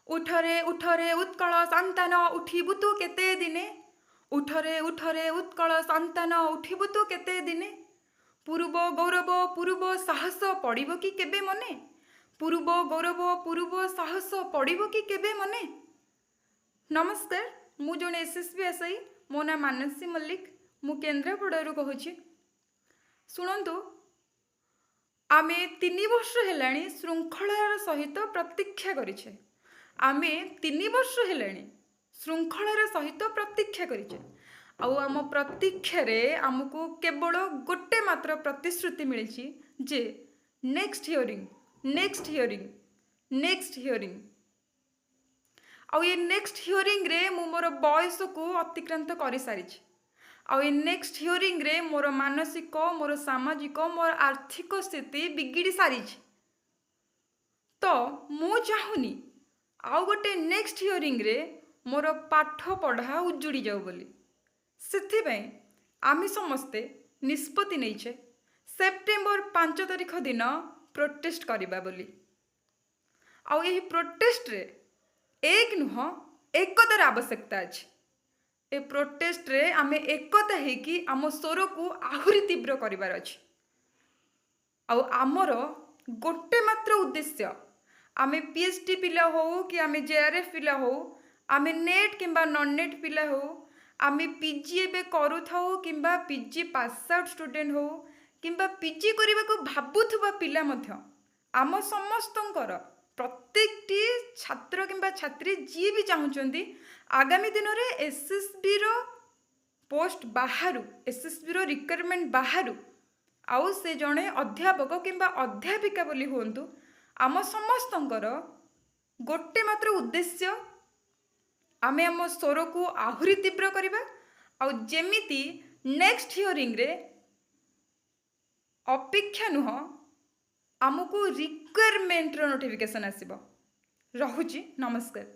ଉଠରେ ଉଠରେ ଉତ୍କଳ ସନ୍ତାନ ଉଠିବୁ ତୁ କେତେ ଦିନେ। ଉଠରେ ଉଠରେ ଉତ୍କଳ ସନ୍ତାନ ଉଠିବୁ ତୁ କେତେ ଦିନେ। ପୂର୍ବ ଗୌରବ ପୂର୍ବ ସାହସ ପଡ଼ିବ କି କେବେ ମନେ। ପୂର୍ବ ଗୌରବ ପୂର୍ବ ସାହସ ପଡ଼ିବ କି କେବେ ମନେ। ନମସ୍କାର, ମୁଁ ଜଣେ ଏସ୍ଏସ୍ବି ଆଶାୟୀ। ମୋ ନାଁ ମାନସୀ ମଲ୍ଲିକ। ମୁଁ କେନ୍ଦ୍ରାପଡ଼ାରୁ କହୁଛି। ଶୁଣନ୍ତୁ, ଆମେ 3 ବର୍ଷ ହେଲାଣି ଶୃଙ୍ଖଳାର ସହିତ ପ୍ରତୀକ୍ଷା କରିଛେ। ଆମେ 3 ବର୍ଷ ହେଲାଣି ଶୃଙ୍ଖଳାର ସହିତ ପ୍ରତୀକ୍ଷା କରିଛେ। ଆଉ ଆମ ପ୍ରତୀକ୍ଷାରେ ଆମକୁ କେବଳ ଗୋଟେ ମାତ୍ର ପ୍ରତିଶ୍ରୁତି ମିଳିଛି ଯେ next hearing, next hearing, next hearing. ଆଉ ଏ ନେକ୍ସଟ ହିୟରିଂରେ ମୁଁ ମୋର ବୟସକୁ ଅତିକ୍ରାନ୍ତ କରିସାରିଛି। ଆଉ ଏ ନେକ୍ସଟ ହିୟରିଂରେ ମୋର ମାନସିକ, ମୋର ସାମାଜିକ, ମୋର ଆର୍ଥିକ ସ୍ଥିତି ବିଗିଡ଼ି ସାରିଛି। ତ ମୁଁ ଚାହୁଁନି ଆଉ ଗୋଟେ ନେକ୍ସଟ ହିୟରିଂରେ ମୋର ପାଠ ପଢ଼ା ଉଜୁଡ଼ି ଯାଉ ବୋଲି। ସେଥିପାଇଁ ଆମେ ସମସ୍ତେ ନିଷ୍ପତ୍ତି ନେଇଛେ ସେପ୍ଟେମ୍ବର 5 ତାରିଖ ଦିନ ପ୍ରୋଟେଷ୍ଟ କରିବା ବୋଲି। ଆଉ ଏହି ପ୍ରୋଟେଷ୍ଟରେ ଏକ ନୁହଁ, ଏକତାର ଆବଶ୍ୟକତା ଅଛି। ଏ ପ୍ରୋଟେଷ୍ଟରେ ଆମେ ଏକତା ହେଇକି ଆମ ସ୍ୱରକୁ ଆହୁରି ତୀବ୍ର କରିବାର ଅଛି। ଆଉ ଆମର ଗୋଟେ ମାତ୍ର ଉଦ୍ଦେଶ୍ୟ, ଆମେ PhD ପିଲା ହଉ କି ଆମେ JRF ପିଲା ହଉ, ଆମେ ନେଟ୍ କିମ୍ବା ନନ୍ ନେଟ୍ ପିଲା ହଉ, ଆମେ PG ଏବେ କରୁଥାଉ କିମ୍ବା PG ପାସ୍ ଆଉଟ୍ ଷ୍ଟୁଡେଣ୍ଟ ହଉ କିମ୍ବା PG କରିବାକୁ ଭାବୁଥିବା ପିଲା ମଧ୍ୟ, ଆମ ସମସ୍ତଙ୍କର ପ୍ରତ୍ୟେକଟି ଛାତ୍ର କିମ୍ବା ଛାତ୍ରୀ ଯିଏ ବି ଚାହୁଁଛନ୍ତି ଆଗାମୀ ଦିନରେ SSBର ପୋଷ୍ଟ ବାହାରୁ, SSBର ରିକ୍ୱାରମେଣ୍ଟ ବାହାରୁ, ଆଉ ସେ ଜଣେ ଅଧ୍ୟାପକ କିମ୍ବା ଅଧ୍ୟାପିକା ବୋଲି ହୁଅନ୍ତୁ, ଆମ ସମସ୍ତଙ୍କର ଗୋଟେ ମାତ୍ର ଉଦ୍ଦେଶ୍ୟ, ଆମେ ଆମ ସ୍ୱରକୁ ଆହୁରି ତୀବ୍ର କରିବା। ଆଉ ଯେମିତି ନେକ୍ସଟ ହିୟରିଂରେ ଅପେକ୍ଷା ନୁହଁ, ଆମକୁ ରିକ୍ୱାରମେଣ୍ଟର ନୋଟିଫିକେସନ୍ ଆସିବ। ରହୁଛି, ନମସ୍କାର।